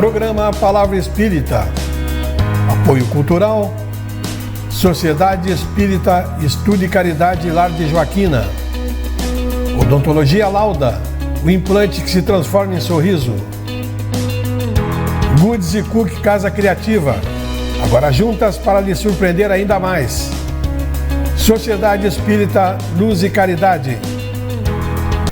Programa Palavra Espírita. Apoio Cultural. Sociedade Espírita Estudo e Caridade Lar de Joaquina. Odontologia Lauda. O implante que se transforma em sorriso. Goods e Cook Casa Criativa. Agora juntas para lhe surpreender ainda mais. Sociedade Espírita Luz e Caridade.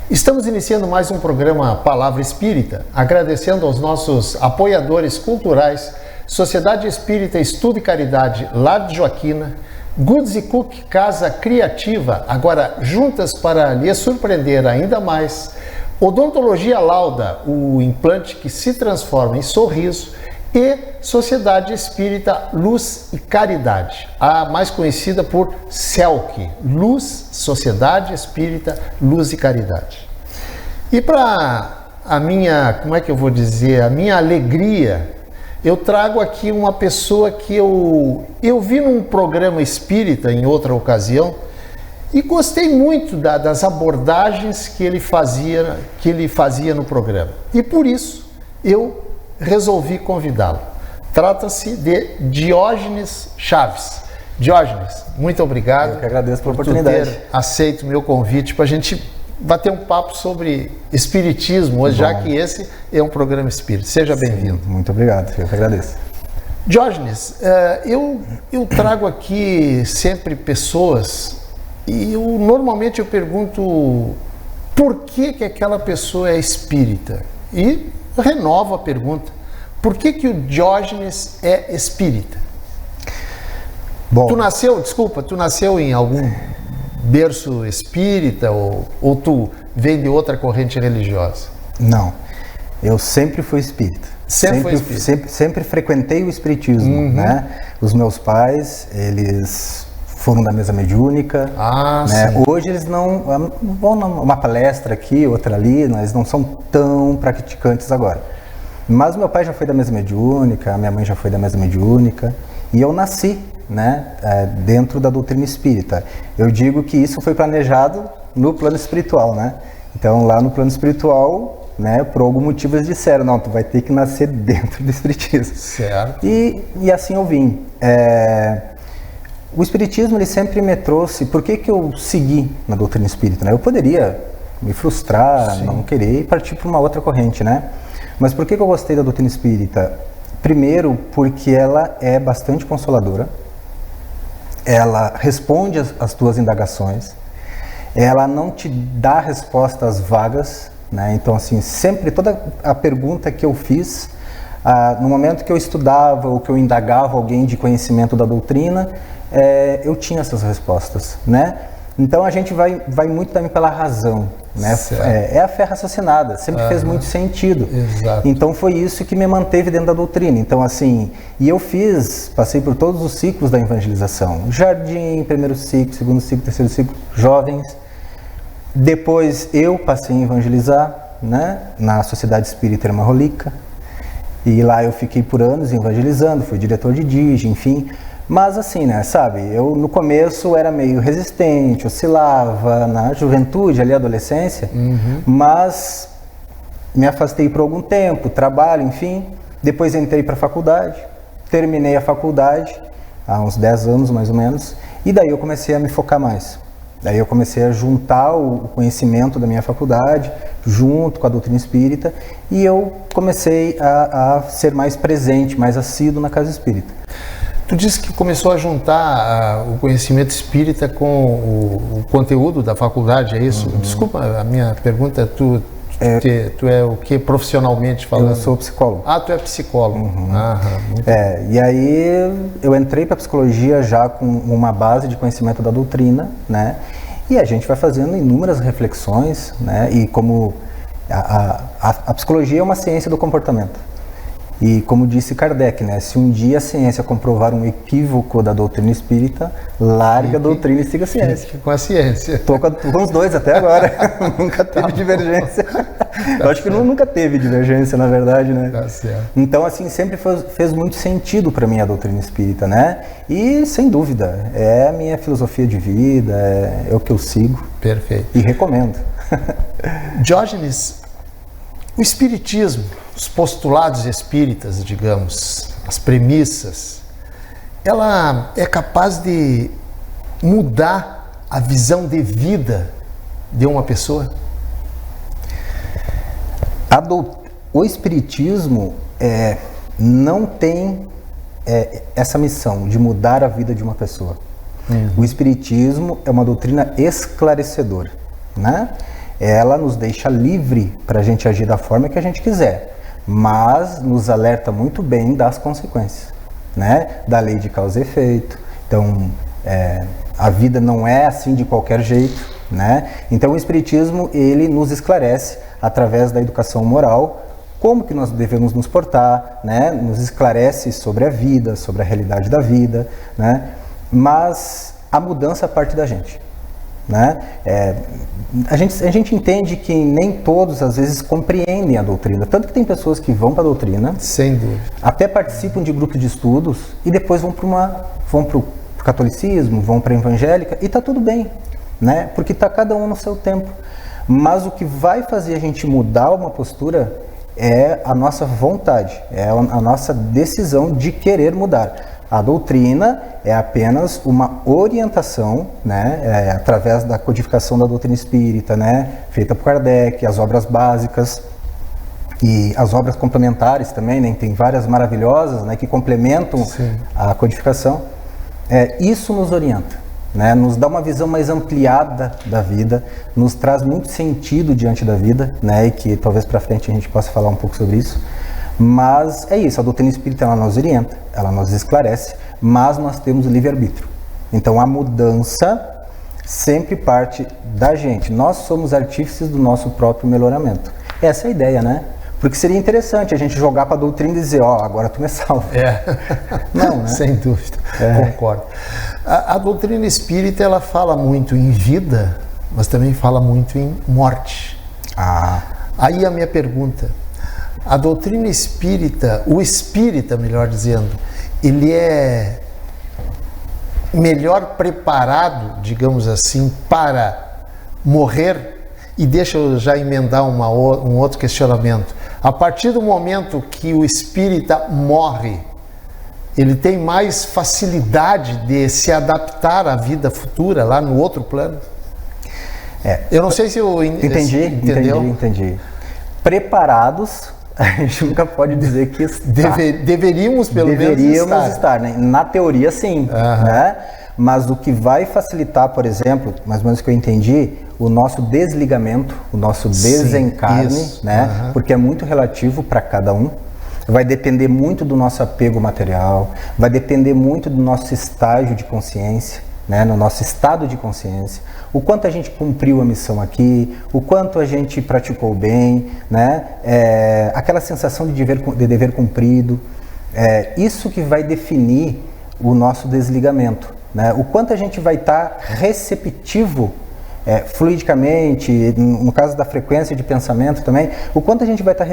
Estamos iniciando mais um programa Palavra Espírita, agradecendo aos nossos apoiadores culturais, Sociedade Espírita Estudo e Caridade Lar de Joaquina, Goods e Cook Casa Criativa, agora juntas para lhe surpreender ainda mais, Odontologia Lauda, o implante que se transforma em sorriso, e Sociedade Espírita Luz e Caridade, a mais conhecida por SELC, Luz, Sociedade Espírita Luz e Caridade. E para a minha, como é que eu vou dizer, a minha alegria, eu trago aqui uma pessoa que eu vi num programa espírita em outra ocasião e gostei muito das abordagens que ele fazia no programa. E por isso eu resolvi convidá-lo. Trata-se de Diógenes Chaves. Diógenes, muito obrigado. Eu que agradeço pela oportunidade. Ter aceito o meu convite para a gente bater um papo sobre espiritismo, hoje, já que esse é um programa espírita. Seja bem-vindo. Muito obrigado, eu que agradeço. Diógenes, eu trago aqui sempre pessoas e normalmente eu pergunto por que aquela pessoa é espírita? E renovo a pergunta. Por que o Diógenes é espírita? Bom, Tu nasceu em algum berço espírita ou tu vem de outra corrente religiosa? Não, eu sempre fui espírita. Sempre frequentei o espiritismo, né? Os meus pais, eles foram da mesa mediúnica, né? Hoje eles não vão numa palestra aqui, outra ali, eles não são tão praticantes agora. Mas meu pai já foi da mesa mediúnica, minha mãe já foi da mesa mediúnica, e eu nasci, né, dentro da doutrina espírita. Eu digo que isso foi planejado no plano espiritual, né? Então lá no plano espiritual, né, por algum motivo eles disseram, não, tu vai ter que nascer dentro do espiritismo. Certo. E assim eu vim. O espiritismo ele sempre me trouxe. Por que eu segui na doutrina espírita, né? Eu poderia me frustrar, não querer e partir para uma outra corrente, né? Mas por que eu gostei da doutrina espírita? Primeiro, porque ela é bastante consoladora, ela responde às tuas indagações, ela não te dá respostas vagas, né? Então, assim, sempre toda a pergunta que eu fiz, no momento que eu estudava ou que eu indagava alguém de conhecimento da doutrina, eu tinha essas respostas, né? Então a gente vai muito também pela razão, né? É a fé raciocinada, sempre fez muito sentido. Exato. Então foi isso que me manteve dentro da doutrina. Então assim, e eu passei por todos os ciclos da evangelização. Jardim, primeiro ciclo, segundo ciclo, terceiro ciclo, jovens. Depois eu passei a evangelizar, né? Na Sociedade Espírita Irmã Rolica. E lá eu fiquei por anos evangelizando, fui diretor de DIGE, enfim. Mas assim, né, sabe, eu no começo era meio resistente, oscilava na juventude, ali adolescência, mas me afastei por algum tempo, trabalho, enfim. Depois entrei para a faculdade, terminei a faculdade, há uns 10 anos mais ou menos, e daí eu comecei a me focar mais. Daí eu comecei a juntar o conhecimento da minha faculdade, junto com a doutrina espírita, e eu comecei a ser mais presente, mais assíduo na casa espírita. Tu disse que começou a juntar o conhecimento espírita com o conteúdo da faculdade, é isso? Desculpa, a minha pergunta, tu é o que profissionalmente falando? Eu sou psicólogo. Ah, tu é psicólogo. Muito E aí eu entrei para a psicologia já com uma base de conhecimento da doutrina, né? E a gente vai fazendo inúmeras reflexões, né? E como a psicologia é uma ciência do comportamento. E como disse Kardec, né, se um dia a ciência comprovar um equívoco da doutrina espírita, larga a doutrina e siga a ciência. Fique com a ciência. Estou com os dois até agora. Nunca teve divergência. Eu acho que nunca teve divergência, na verdade, né? Tá certo. Então, assim, sempre fez muito sentido para mim a doutrina espírita, né? E, sem dúvida, é a minha filosofia de vida, é o que eu sigo. Perfeito. E recomendo. Diógenes, O espiritismo, os postulados espíritas, digamos, as premissas, ela é capaz de mudar a visão de vida de uma pessoa? O espiritismo não tem essa missão de mudar a vida de uma pessoa. O espiritismo é uma doutrina esclarecedora, né? Ela nos deixa livre para a gente agir da forma que a gente quiser, mas nos alerta muito bem das consequências, né? Da lei de causa e efeito. Então, a vida não é assim de qualquer jeito, né? Então, o espiritismo, ele nos esclarece através da educação moral, como que nós devemos nos portar, né? Nos esclarece sobre a vida, sobre a realidade da vida, né? Mas a mudança parte da gente, né? A gente entende que nem todos, às vezes, compreendem a doutrina. Tanto que tem pessoas que vão para a doutrina, sem dúvida, até participam de grupos de estudos e depois vão para o catolicismo, vão para a evangélica, e está tudo bem, né? Porque está cada um no seu tempo. Mas o que vai fazer a gente mudar uma postura é a nossa vontade, é a nossa decisão de querer mudar. A doutrina é apenas uma orientação, né, através da codificação da doutrina espírita, né, feita por Kardec, as obras básicas e as obras complementares também, né, tem várias maravilhosas, né, que complementam a codificação. Isso nos orienta, né, nos dá uma visão mais ampliada da vida, nos traz muito sentido diante da vida, né, e que talvez para frente a gente possa falar um pouco sobre isso. Mas é isso, a doutrina espírita ela nos orienta, ela nos esclarece, mas nós temos o livre-arbítrio. Então a mudança sempre parte da gente. Nós somos artífices do nosso próprio melhoramento. Essa é a ideia, né? Porque seria interessante a gente jogar para a doutrina e dizer, agora tu me salva. Não, né? Sem dúvida, concordo. A doutrina espírita ela fala muito em vida, mas também fala muito em morte. Aí a minha pergunta: a doutrina espírita, o espírita, melhor dizendo, ele é melhor preparado, digamos assim, para morrer? E deixa eu já emendar um outro questionamento. A partir do momento que o espírita morre, ele tem mais facilidade de se adaptar à vida futura, lá no outro plano? Eu não sei se eu entendi. Preparados, a gente nunca pode dizer que deveríamos pelo menos estar, né? Na teoria sim, né? Mas o que vai facilitar, por exemplo, mais ou menos que eu entendi, o nosso desligamento, o nosso desencarne, né? Porque é muito relativo para cada um. Vai depender muito do nosso apego material, vai depender muito do nosso estágio de consciência, né? No nosso estado de consciência, o quanto a gente cumpriu a missão aqui, o quanto a gente praticou bem, né? Aquela sensação de dever cumprido, isso que vai definir o nosso desligamento, né? O quanto a gente vai estar receptivo fluidicamente, no caso da frequência de pensamento também, o quanto a gente vai estar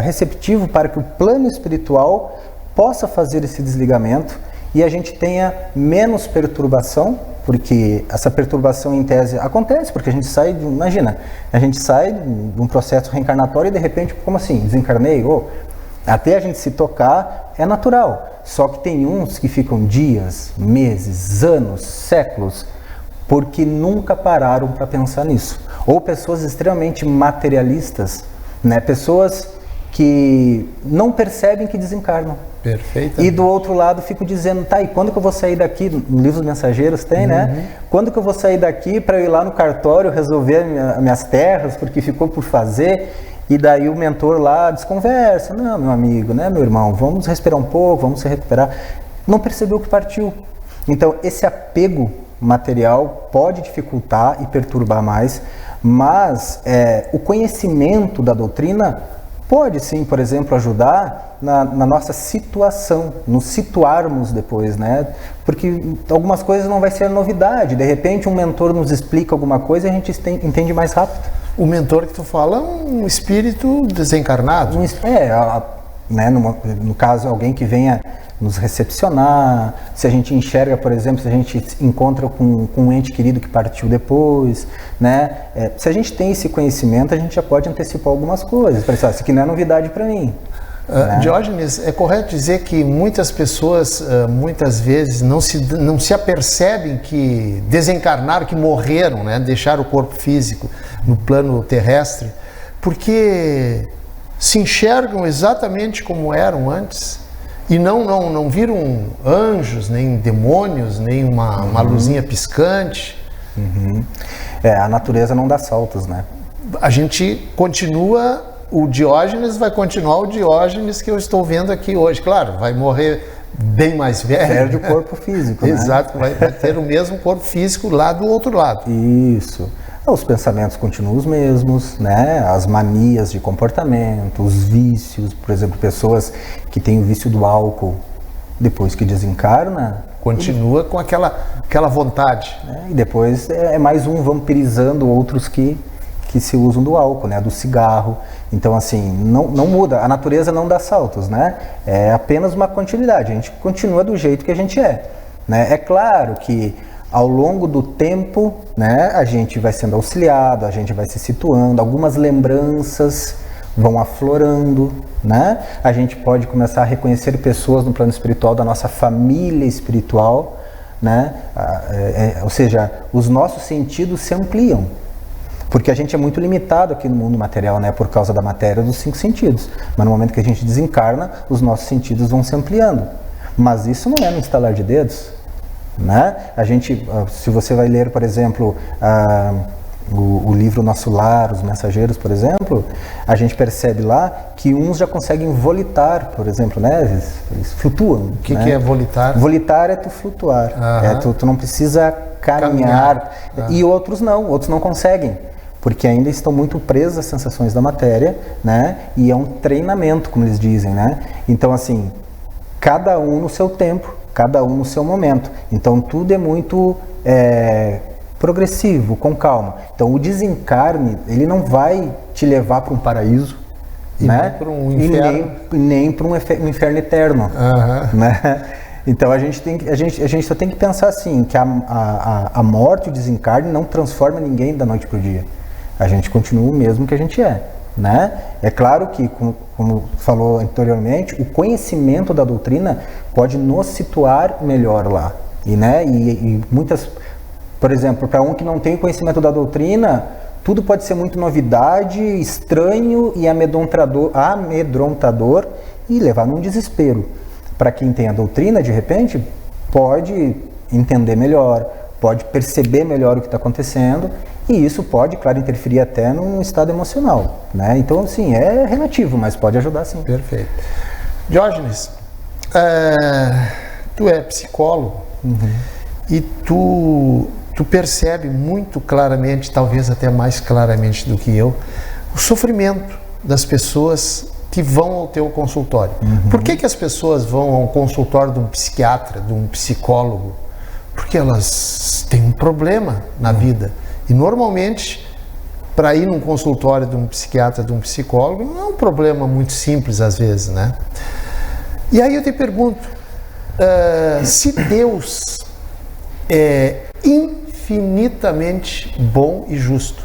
receptivo para que o plano espiritual possa fazer esse desligamento e a gente tenha menos perturbação, porque essa perturbação em tese acontece, porque a gente sai, imagina, a gente sai de um processo reencarnatório e de repente, como assim, desencarnei? Até a gente se tocar é natural, só que tem uns que ficam dias, meses, anos, séculos, porque nunca pararam para pensar nisso. Ou pessoas extremamente materialistas, né? Pessoas que não percebem que desencarnam. Perfeito. E do outro lado fico dizendo, e quando que eu vou sair daqui? No livro dos mensageiros tem, né? Quando que eu vou sair daqui para eu ir lá no cartório resolver minhas terras, porque ficou por fazer? E daí o mentor lá desconversa, não, meu amigo, né, meu irmão, vamos respirar um pouco, vamos se recuperar. Não percebeu que partiu. Então esse apego material pode dificultar e perturbar mais, mas o conhecimento da doutrina pode sim, por exemplo, ajudar na nossa situação, nos situarmos depois, né? Porque algumas coisas não vai ser novidade, de repente um mentor nos explica alguma coisa e a gente entende mais rápido. O mentor que tu fala é um espírito desencarnado? Né, no caso, alguém que venha nos recepcionar, se a gente enxerga, por exemplo, se a gente encontra com um ente querido que partiu depois, né? Se a gente tem esse conhecimento, a gente já pode antecipar algumas coisas. Isso aqui não é novidade para mim. Diógenes, é correto dizer que muitas pessoas, muitas vezes, não se apercebem que desencarnaram, que morreram, né? Deixaram o corpo físico no plano terrestre, porque se enxergam exatamente como eram antes e não viram anjos, nem demônios, nem uma luzinha piscante. A natureza não dá saltos, né? A gente continua, o Diógenes vai continuar o Diógenes que eu estou vendo aqui hoje. Claro, vai morrer bem mais velho. Perde o corpo físico, né? Exato, vai ter o mesmo corpo físico lá do outro lado. Isso. Os pensamentos continuam os mesmos, né? As manias de comportamento, os vícios, por exemplo, pessoas que têm o vício do álcool, depois que desencarna... Continua com aquela vontade. E depois é mais um vampirizando outros que se usam do álcool, né? Do cigarro. Então, assim, não muda. A natureza não dá saltos, né? É apenas uma continuidade. A gente continua do jeito que a gente é, né? É claro que ao longo do tempo, né, a gente vai sendo auxiliado, a gente vai se situando, algumas lembranças vão aflorando, né? A gente pode começar a reconhecer pessoas no plano espiritual da nossa família espiritual, né? Ou seja, os nossos sentidos se ampliam, porque a gente é muito limitado aqui no mundo material, né, por causa da matéria dos 5 sentidos. Mas no momento que a gente desencarna, os nossos sentidos vão se ampliando. Mas isso não é no estalar de dedos. Né? A gente, se você vai ler, por exemplo, o livro Nosso Lar, Os Mensageiros, por exemplo, a gente percebe lá que uns já conseguem volitar, por exemplo, né? Eles flutuam. O que é volitar? Volitar é tu flutuar, tu não precisa caminhar. E outros não conseguem, porque ainda estão muito presos às sensações da matéria, né? E é um treinamento, como eles dizem, né? Então, assim, cada um no seu tempo, cada um no seu momento. Então, tudo é muito progressivo, com calma. Então, o desencarne, ele não vai te levar para um paraíso, e né? Para um inferno. E nem para um inferno eterno. Né? Então, a gente só tem que pensar assim, que a morte, o desencarne, não transforma ninguém da noite para o dia. A gente continua o mesmo que a gente é. Né? É claro que, como falou anteriormente, o conhecimento da doutrina pode nos situar melhor lá. E muitas, por exemplo, para um que não tem conhecimento da doutrina, tudo pode ser muito novidade, estranho e amedrontador e levar num desespero. Para quem tem a doutrina, de repente, pode entender melhor, pode perceber melhor o que está acontecendo. E isso pode, claro, interferir até num estado emocional, né? Então, assim, é relativo, mas pode ajudar sim. Perfeito. Diógenes, tu é psicólogo e tu percebe muito claramente, talvez até mais claramente do que eu, o sofrimento das pessoas que vão ao teu consultório. Por que as pessoas vão ao consultório de um psiquiatra, de um psicólogo? Porque elas têm um problema na vida. E normalmente, para ir num consultório de um psiquiatra, de um psicólogo, não é um problema muito simples às vezes, né? E aí eu te pergunto, se Deus é infinitamente bom e justo,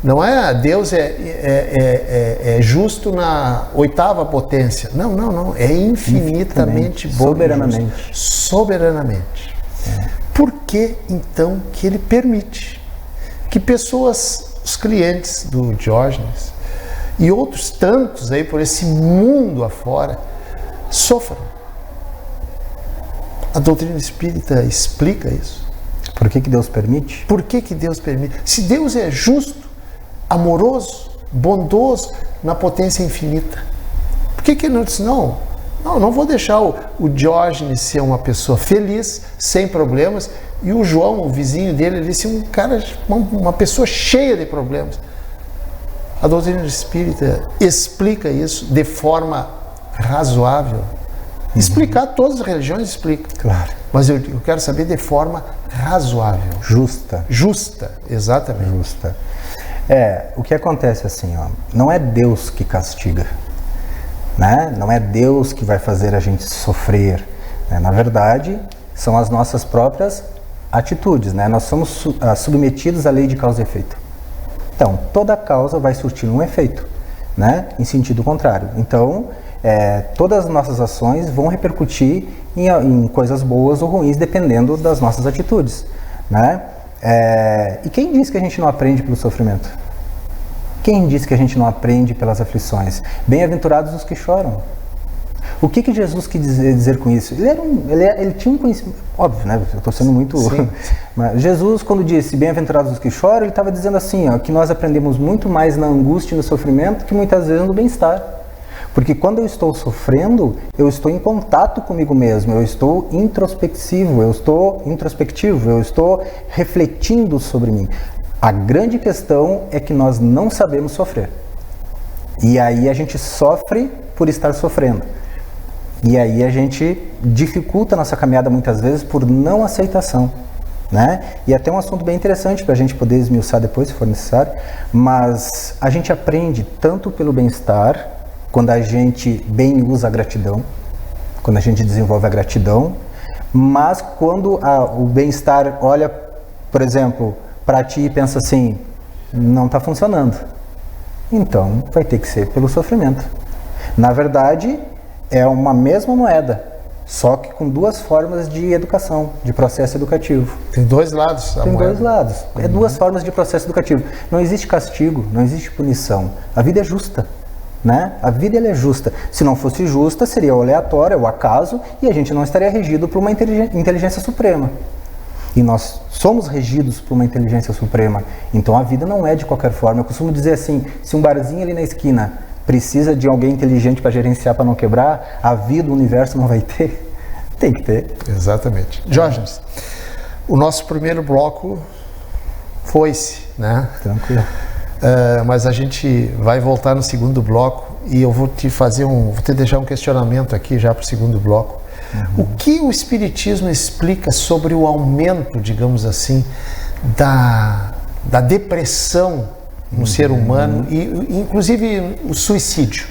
não é Deus é justo na 8ª potência, não, é infinitamente bom soberanamente. E justo, soberanamente. Por que então que ele permite que pessoas, os clientes do Diógenes e outros tantos aí por esse mundo afora, sofram? A doutrina espírita explica isso. Por que Deus permite? Por que Deus permite? Se Deus é justo, amoroso, bondoso, na potência infinita, por que ele não disse, não vou deixar o Diógenes ser uma pessoa feliz, sem problemas, e o João, o vizinho dele, ele disse uma pessoa cheia de problemas. A doutrina espírita explica isso de forma razoável. Explicar, todas as religiões explicam. Claro. Mas eu quero saber de forma razoável. Justa. Justa, exatamente. Justa. O que acontece assim, ó, não é Deus que castiga. né? Não é Deus que vai fazer a gente sofrer, né? Na verdade, são as nossas próprias atitudes, né? Nós somos submetidos à lei de causa e efeito. Então, toda causa vai surtir um efeito, né? Em sentido contrário. Então, todas as nossas ações vão repercutir em coisas boas ou ruins, dependendo das nossas atitudes, né? E quem diz que a gente não aprende pelo sofrimento? Quem diz que a gente não aprende pelas aflições? Bem-aventurados os que choram. O que Jesus quis dizer com isso? Ele tinha um conhecimento, óbvio, né? Eu estou sendo muito... Mas Jesus, quando disse bem-aventurados os que choram, ele estava dizendo assim, ó, que nós aprendemos muito mais na angústia e no sofrimento que muitas vezes no bem-estar. Porque quando eu estou sofrendo, eu estou em contato comigo mesmo, eu estou introspectivo, eu estou refletindo sobre mim. A grande questão é que nós não sabemos sofrer. E aí a gente sofre por estar sofrendo. E aí a gente dificulta a nossa caminhada muitas vezes por não aceitação, né? E até um assunto bem interessante para a gente poder esmiuçar depois, se for necessário, mas a gente aprende tanto pelo bem-estar, quando a gente bem usa a gratidão, quando a gente desenvolve a gratidão, mas quando o bem-estar olha, por exemplo, para ti e pensa assim, não está funcionando, então vai ter que ser pelo sofrimento. Na verdade, é uma mesma moeda, só que com duas formas de educação, de processo educativo. Tem dois lados a moeda. Tem dois lados. É duas formas de processo educativo. Não existe castigo, não existe punição. A vida é justa, né? A vida ela é justa. Se não fosse justa, seria o aleatório, o acaso, e a gente não estaria regido por uma inteligência suprema. E nós somos regidos por uma inteligência suprema. Então a vida não é de qualquer forma. Eu costumo dizer assim, se um barzinho ali na esquina precisa de alguém inteligente para gerenciar, para não quebrar, a vida, o universo não vai ter? Tem que ter. Exatamente. Jorge, o nosso primeiro bloco foi-se, né? Tranquilo. Mas a gente vai voltar no segundo bloco e eu vou te deixar um questionamento aqui já para o segundo bloco. O que o Espiritismo explica sobre o aumento, digamos assim, da depressão no ser humano e inclusive o suicídio?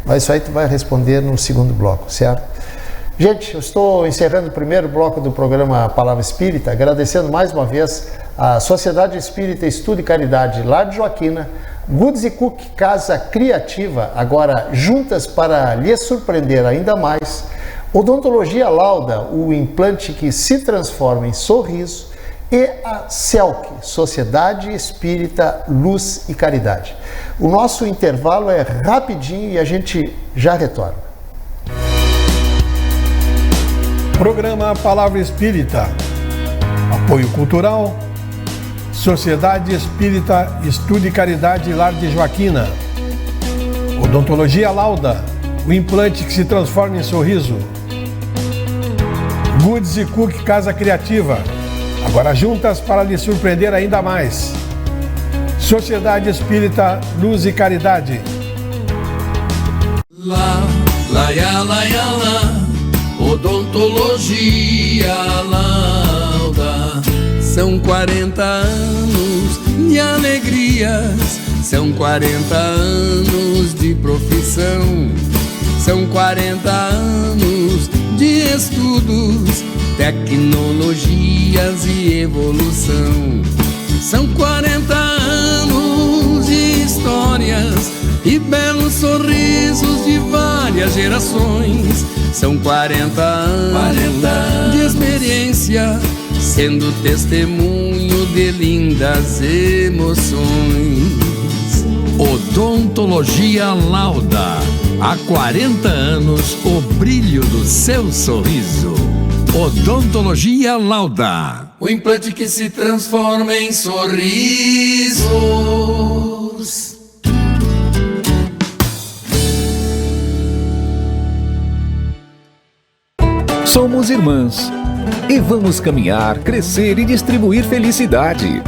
Mas isso aí tu vai responder no segundo bloco, certo? Gente, eu estou encerrando o primeiro bloco do programa Palavra Espírita, agradecendo mais uma vez a Sociedade Espírita Estudo e Caridade Lar de Joaquina, Goods & Cook Casa Criativa, agora juntas para lhe surpreender ainda mais, Odontologia Lauda, o implante que se transforma em sorriso, e a CELC, Sociedade Espírita Luz e Caridade. O nosso intervalo é rapidinho e a gente já retorna. Programa Palavra Espírita. Apoio Cultural. Sociedade Espírita Estudo e Caridade Lar de Joaquina. Odontologia Lauda, o implante que se transforma em sorriso. Goods & Cook Casa Criativa, agora juntas para lhe surpreender ainda mais. Sociedade Espírita Luz e Caridade. Odontologia Lauda. São 40 anos de alegrias, são 40 anos de profissão, são 40 anos de estudos, tecnologias e evolução. São 40 anos de histórias e belos sorrisos de várias gerações. São 40 anos de experiência, sendo testemunho de lindas emoções. Odontologia Lauda. Há 40 anos, o brilho do seu sorriso. Odontologia Lauda. O implante que se transforma em sorrisos. Somos irmãs e vamos caminhar, crescer e distribuir felicidade.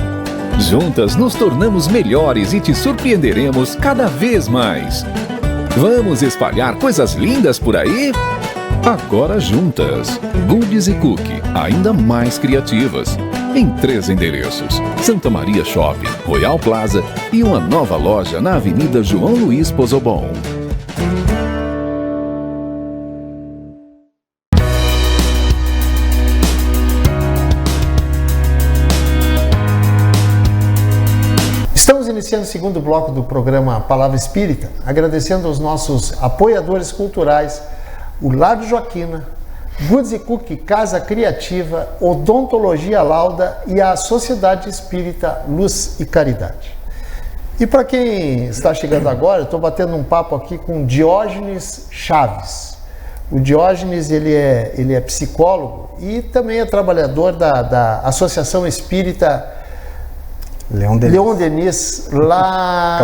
Juntas nos tornamos melhores e te surpreenderemos cada vez mais. Vamos espalhar coisas lindas por aí? Agora juntas. Goods & Cook, ainda mais criativas. Em 3 endereços: Santa Maria Shopping, Royal Plaza e uma nova loja na Avenida João Luiz Pozobon. Estamos iniciando o segundo bloco do programa Palavra Espírita, agradecendo aos nossos apoiadores culturais, o Lar de Joaquina, Goods & Cook Casa Criativa, Odontologia Lauda e a Sociedade Espírita Luz e Caridade. E para quem está chegando agora, eu estou batendo um papo aqui com Diógenes Chaves. O Diógenes ele é psicólogo e também é trabalhador da Associação Espírita Leon Denis, lá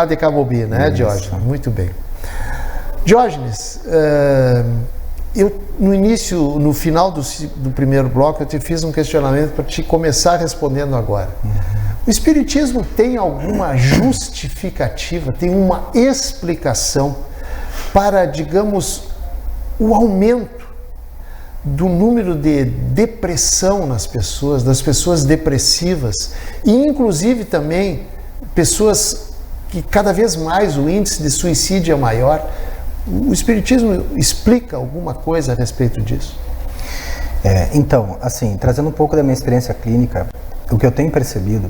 de Camobi, né, isso. Diógenes? Muito bem. Diógenes, no final do primeiro bloco, eu te fiz um questionamento para te começar respondendo agora. O Espiritismo tem alguma justificativa, tem uma explicação para, digamos, o aumento do número de depressão nas pessoas, das pessoas depressivas e inclusive também pessoas que cada vez mais o índice de suicídio é maior? O Espiritismo explica alguma coisa a respeito disso? Então, assim, trazendo um pouco da minha experiência clínica, o que eu tenho percebido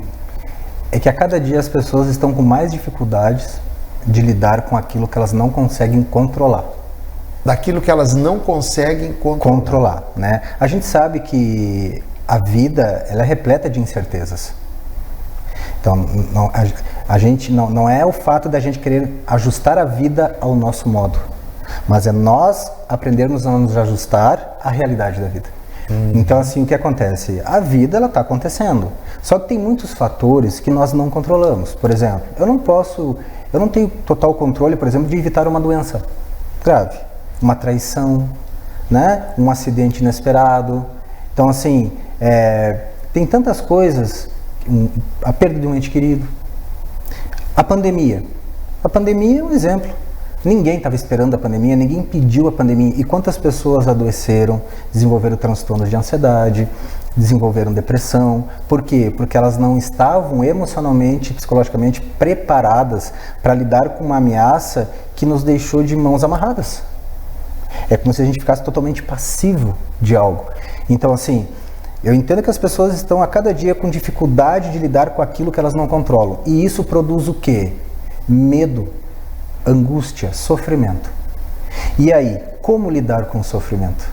é que a cada dia as pessoas estão com mais dificuldades de lidar com aquilo que elas não conseguem controlar. Daquilo que elas não conseguem controlar, né? A gente sabe que a vida ela é repleta de incertezas. Então, a gente não é o fato da gente querer ajustar a vida ao nosso modo, mas é nós aprendermos a nos ajustar à realidade da vida. Então, assim, o que acontece? A vida, ela está acontecendo. Só que tem muitos fatores que nós não controlamos. Por exemplo, eu não tenho total controle, por exemplo, de evitar uma doença grave. Uma traição, né? Um acidente inesperado. Então, assim, tem tantas coisas, a perda de um ente querido. A pandemia. A pandemia é um exemplo. Ninguém estava esperando a pandemia, ninguém pediu a pandemia. E quantas pessoas adoeceram, desenvolveram transtornos de ansiedade, desenvolveram depressão. Por quê? Porque elas não estavam emocionalmente, psicologicamente preparadas para lidar com uma ameaça que nos deixou de mãos amarradas. É como se a gente ficasse totalmente passivo de algo. Então, assim, eu entendo que as pessoas estão a cada dia com dificuldade de lidar com aquilo que elas não controlam. E isso produz o quê? Medo, angústia, sofrimento. E aí, como lidar com o sofrimento?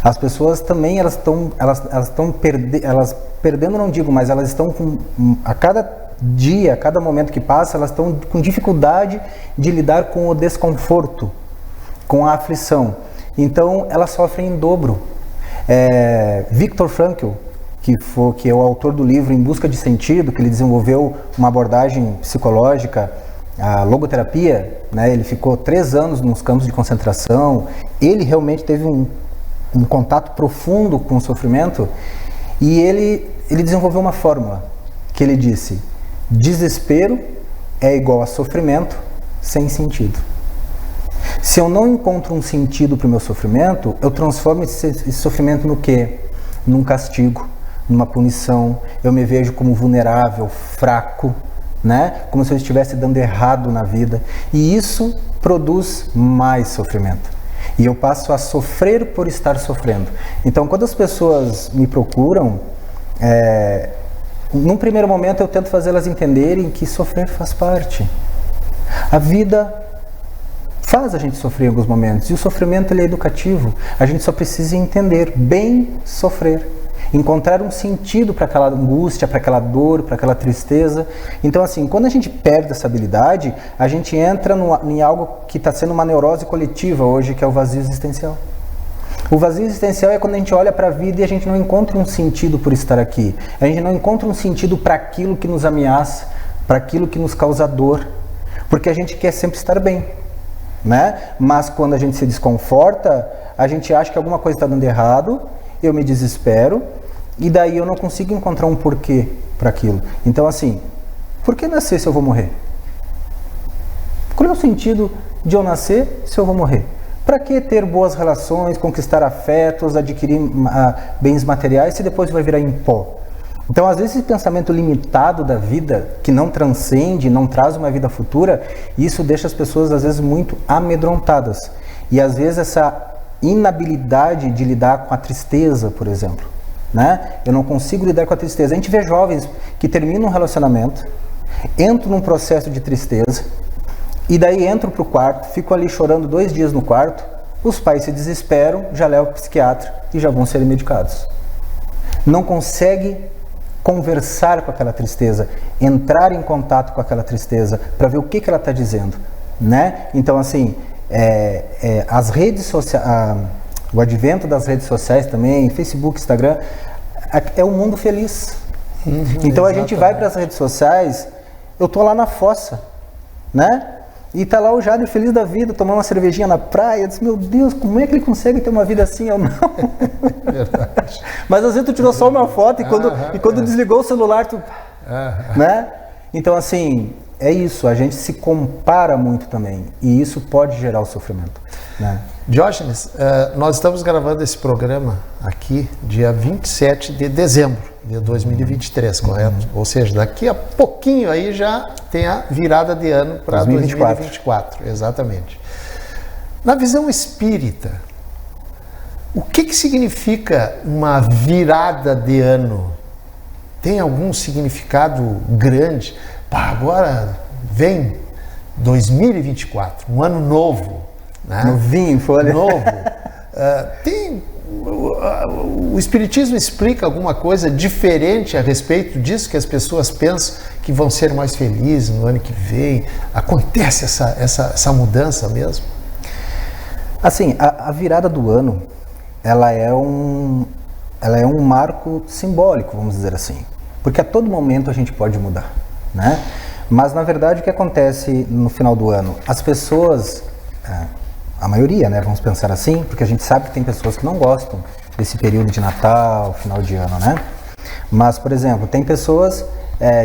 As pessoas também, elas perdendo, não digo, mas elas estão a cada dia, a cada momento que passa, elas estão com dificuldade de lidar com o desconforto, com a aflição. Então, elas sofrem em dobro. Viktor Frankl, que é o autor do livro Em Busca de Sentido, que ele desenvolveu uma abordagem psicológica, a logoterapia, né? Ele ficou 3 anos nos campos de concentração, ele realmente teve um contato profundo com o sofrimento, e ele desenvolveu uma fórmula, que ele disse: desespero é igual a sofrimento sem sentido. Se eu não encontro um sentido para o meu sofrimento, eu transformo esse sofrimento no quê? Num castigo, numa punição. Eu me vejo como vulnerável, fraco, né? Como se eu estivesse dando errado na vida. E isso produz mais sofrimento. E eu passo a sofrer por estar sofrendo. Então, quando as pessoas me procuram, num primeiro momento eu tento fazê-las entenderem que sofrer faz parte. A vida faz a gente sofrer em alguns momentos, e o sofrimento ele é educativo. A gente só precisa entender bem sofrer, encontrar um sentido para aquela angústia, para aquela dor, para aquela tristeza. Então, assim, quando a gente perde essa habilidade, a gente entra em algo que está sendo uma neurose coletiva hoje, que é o vazio existencial. O vazio existencial é quando a gente olha para a vida e a gente não encontra um sentido por estar aqui. A gente não encontra um sentido para aquilo que nos ameaça, para aquilo que nos causa dor, porque a gente quer sempre estar bem, né? Mas quando a gente se desconforta, a gente acha que alguma coisa está dando errado, eu me desespero, e daí eu não consigo encontrar um porquê para aquilo. Então, assim, por que nascer se eu vou morrer? Qual é o sentido de eu nascer se eu vou morrer? Para que ter boas relações, conquistar afetos, adquirir bens materiais, se depois vai virar em pó? Então, às vezes, esse pensamento limitado da vida, que não transcende, não traz uma vida futura, isso deixa as pessoas, às vezes, muito amedrontadas. E, às vezes, essa inabilidade de lidar com a tristeza, por exemplo, né? Eu não consigo lidar com a tristeza. A gente vê jovens que terminam um relacionamento, entro num processo de tristeza, e daí entro para o quarto, fico ali chorando 2 dias no quarto, os pais se desesperam, já levam para o psiquiatra e já vão ser medicados. Não consegue conversar com aquela tristeza, entrar em contato com aquela tristeza, para ver o que ela está dizendo, né? Então, assim, as redes sociais, o advento das redes sociais também, Facebook, Instagram, é um mundo feliz. Então a gente vai para as redes sociais, eu tô lá na fossa, né? E tá lá o Jader feliz da vida, tomando uma cervejinha na praia. Eu disse, meu Deus, como é que ele consegue ter uma vida assim? Eu não. Verdade. Mas às vezes tu tirou só uma foto e quando desligou o celular, tu... né? Então, assim, é isso. A gente se compara muito também. E isso pode gerar o sofrimento, né? Diógenes, nós estamos gravando esse programa aqui dia 27 de dezembro de 2023, correto? Ou seja, daqui a pouquinho aí já tem a virada de ano para 2024, exatamente. Na visão espírita, o que significa uma virada de ano? Tem algum significado grande? Pá, agora vem 2024, um ano novo. Né? Novinho em folha. Novo. O Espiritismo explica alguma coisa diferente a respeito disso, que as pessoas pensam que vão ser mais felizes no ano que vem? Acontece essa mudança mesmo? Assim, a virada do ano, ela é um marco simbólico, vamos dizer assim. Porque a todo momento a gente pode mudar, né? Mas, na verdade, o que acontece no final do ano? As pessoas... a maioria, né? Vamos pensar assim, porque a gente sabe que tem pessoas que não gostam desse período de Natal, final de ano, né? Mas, por exemplo, tem pessoas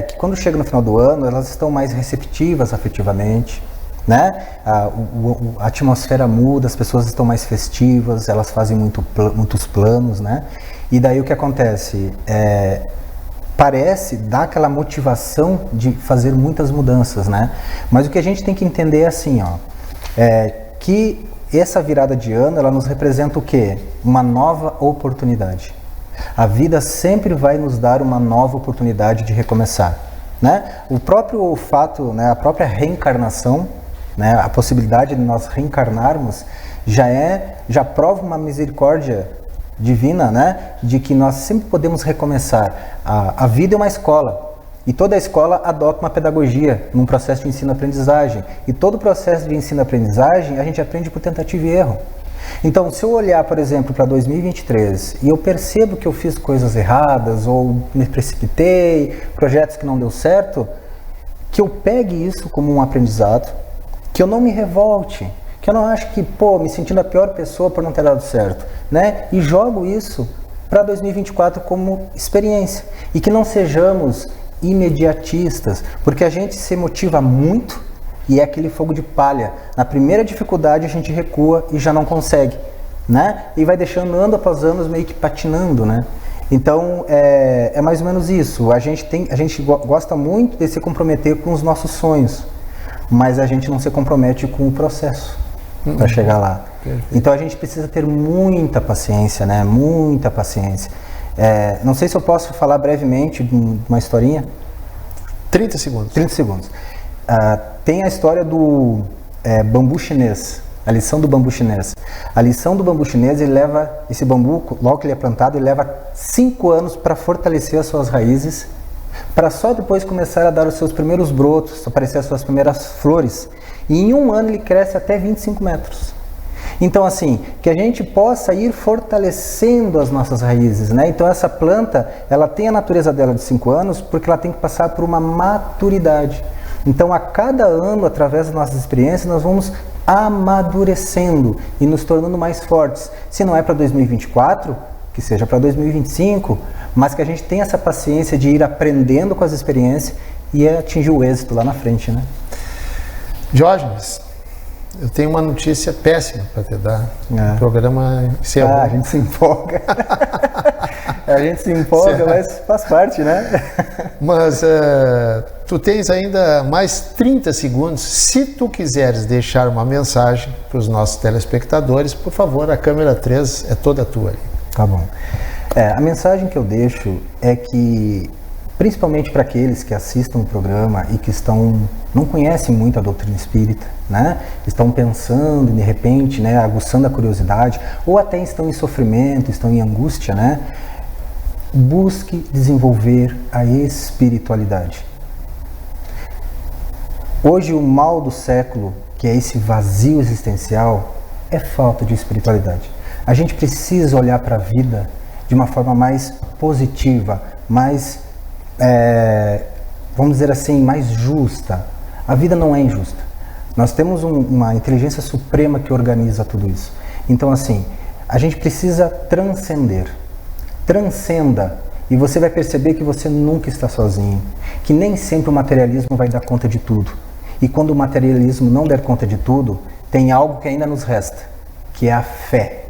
que quando chega no final do ano, elas estão mais receptivas afetivamente, né? A atmosfera muda, as pessoas estão mais festivas, elas fazem muitos planos, né? E daí o que acontece? Parece dar aquela motivação de fazer muitas mudanças, né? Mas o que a gente tem que entender é assim, ó, que essa virada de ano, ela nos representa o quê? Uma nova oportunidade. A vida sempre vai nos dar uma nova oportunidade de recomeçar, né? O próprio fato, né, a própria reencarnação, né, a possibilidade de nós reencarnarmos, já prova uma misericórdia divina, né, de que nós sempre podemos recomeçar. A vida é uma escola. E toda a escola adota uma pedagogia num processo de ensino-aprendizagem. E todo o processo de ensino-aprendizagem a gente aprende por tentativa e erro. Então, se eu olhar, por exemplo, para 2023 e eu percebo que eu fiz coisas erradas ou me precipitei, projetos que não deu certo, que eu pegue isso como um aprendizado, que eu não me revolte, que eu não acho que, me sentindo a pior pessoa por não ter dado certo, né? E jogo isso para 2024 como experiência. E que não sejamos imediatistas, porque a gente se motiva muito e é aquele fogo de palha. Na primeira dificuldade a gente recua e já não consegue, né? E vai deixando ano após ano meio que patinando, né? Então é mais ou menos isso. A gente gosta muito de se comprometer com os nossos sonhos, mas a gente não se compromete com o processo para chegar lá. Perfeito. Então a gente precisa ter muita paciência, né? Muita paciência. Não sei se eu posso falar brevemente de uma historinha. 30 segundos. 30 segundos. Tem a história do bambu chinês, a lição do bambu chinês. A lição do bambu chinês, ele leva, esse bambu, logo que ele é plantado, ele leva 5 anos para fortalecer as suas raízes, para só depois começar a dar os seus primeiros brotos, aparecer as suas primeiras flores. E em 1 ano ele cresce até 25 metros. Então, assim, que a gente possa ir fortalecendo as nossas raízes, né? Então, essa planta, ela tem a natureza dela de 5 anos, porque ela tem que passar por uma maturidade. Então, a cada ano, através das nossas experiências, nós vamos amadurecendo e nos tornando mais fortes. Se não é para 2024, que seja para 2025, mas que a gente tenha essa paciência de ir aprendendo com as experiências e atingir o êxito lá na frente, né? Diógenes, eu tenho uma notícia péssima para te dar. O programa encerrou. A gente se empolga. A gente se empolga, mas faz parte, né? Mas tu tens ainda mais 30 segundos. Se tu quiseres deixar uma mensagem para os nossos telespectadores, por favor, a câmera 3 é toda tua ali. Tá bom. A mensagem que eu deixo é que principalmente para aqueles que assistam o programa e que não conhecem muito a doutrina espírita, né? Estão pensando e de repente, né, aguçando a curiosidade, ou até estão em sofrimento, estão em angústia, né? Busque desenvolver a espiritualidade. Hoje o mal do século, que é esse vazio existencial, é falta de espiritualidade. A gente precisa olhar para a vida de uma forma mais positiva, mais, vamos dizer assim, mais justa. A vida não é injusta. Nós temos uma inteligência suprema que organiza tudo isso. Então, assim, a gente precisa transcender. Transcenda e você vai perceber que você nunca está sozinho, que nem sempre o materialismo vai dar conta de tudo. E quando o materialismo não der conta de tudo, tem algo que ainda nos resta, que é a fé.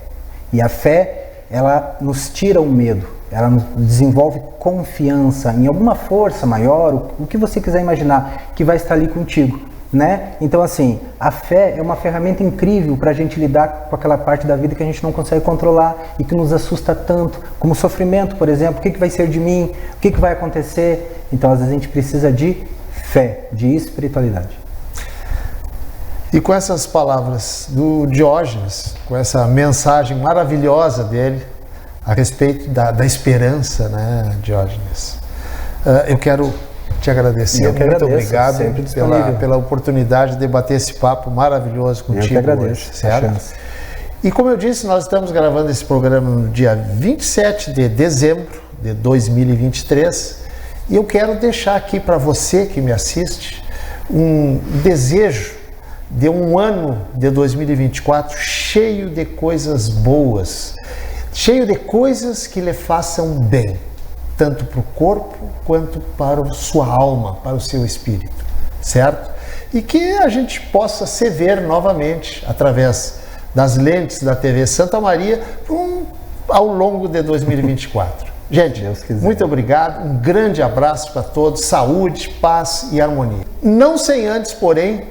E a fé, ela nos tira o medo, ela nos desenvolve confiança em alguma força maior, o que você quiser imaginar, que vai estar ali contigo, né? Então, assim, a fé é uma ferramenta incrível para a gente lidar com aquela parte da vida que a gente não consegue controlar e que nos assusta tanto, como o sofrimento, por exemplo. O que vai ser de mim? O que vai acontecer? Então, às vezes, a gente precisa de fé, de espiritualidade. E com essas palavras do Diógenes, com essa mensagem maravilhosa dele a respeito da esperança, né, Diógenes, eu quero te agradecer. Muito obrigado pela oportunidade de debater esse papo maravilhoso contigo. Eu que agradeço, hoje, certo? E como eu disse, nós estamos gravando esse programa no dia 27 de dezembro de 2023 e eu quero deixar aqui para você que me assiste um desejo de um ano de 2024 cheio de coisas boas, cheio de coisas que lhe façam bem, tanto para o corpo quanto para a sua alma, para o seu espírito, certo? E que a gente possa se ver novamente através das lentes da TV Santa Maria ao longo de 2024. Gente, muito obrigado, um grande abraço para todos, saúde, paz e harmonia. Não sem antes, porém,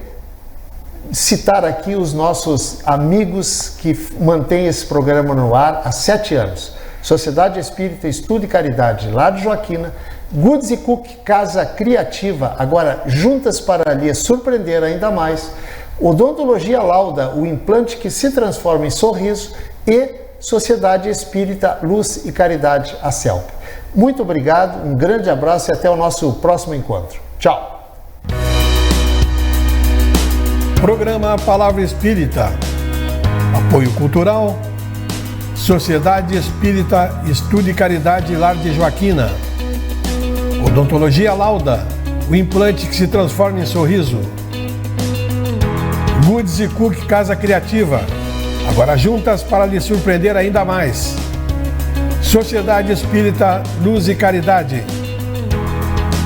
citar aqui os nossos amigos que mantêm esse programa no ar há 7 anos. Sociedade Espírita Estudo e Caridade, Lar de Joaquina, Goods & Cook, Casa Criativa, agora juntas para lhe surpreender ainda mais, Odontologia Lauda, o implante que se transforma em sorriso, e Sociedade Espírita Luz e Caridade, a CELP. Muito obrigado, um grande abraço e até o nosso próximo encontro. Tchau! Programa Palavra Espírita. Apoio Cultural. Sociedade Espírita Estudo e Caridade Lar de Joaquina. Odontologia Lauda, o implante que se transforma em sorriso. Goods & Cook Casa Criativa, agora juntas para lhe surpreender ainda mais. Sociedade Espírita Luz e Caridade,